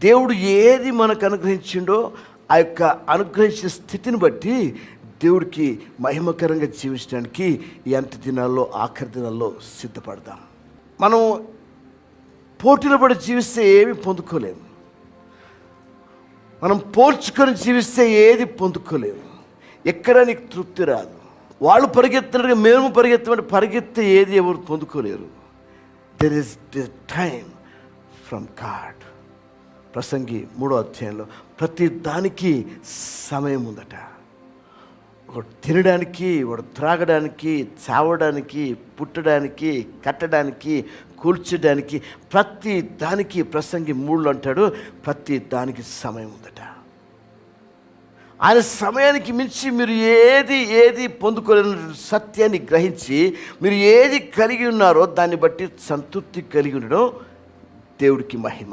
దేవుడు ఏది మనకు అనుగ్రహించిండో ఆ యొక్క అనుగ్రహించిన స్థితిని బట్టి దేవుడికి మహిమకరంగా జీవించడానికి ఈ అంత్య దినాల్లో, ఆఖరి దినాల్లో సిద్ధపడదాం. మనం పోటీలో పడి జీవిస్తే ఏమి పొందుకోలేము. మనం పోల్చుకొని జీవిస్తే ఏది పొందుకోలేము. ఎక్కడ నీకు తృప్తి రాదు. వాళ్ళు పరిగెత్తినట్టుగా మేము పరిగెత్తే ఏది ఎవరు పొందుకోలేరు. There is the time from God. ప్రసంగి 3వ అధ్యాయంలో ప్రతి దానికి సమయం ఉందట. ఒకడు తినడానికి, ఒకడు త్రాగడానికి, చావడానికి, పుట్టడానికి, కట్టడానికి, కూల్చడానికి, ప్రతి దానికి ప్రసంగి 3లో అంటాడు, ప్రతి దానికి సమయం ఉందట. ఆయన సమయానికి మించి మీరు ఏది పొందుకోలేని సత్యాన్ని గ్రహించి మీరు ఏది కలిగి ఉన్నారో దాన్ని బట్టి సంతృప్తి కలిగి ఉండడం దేవుడికి మహిమ.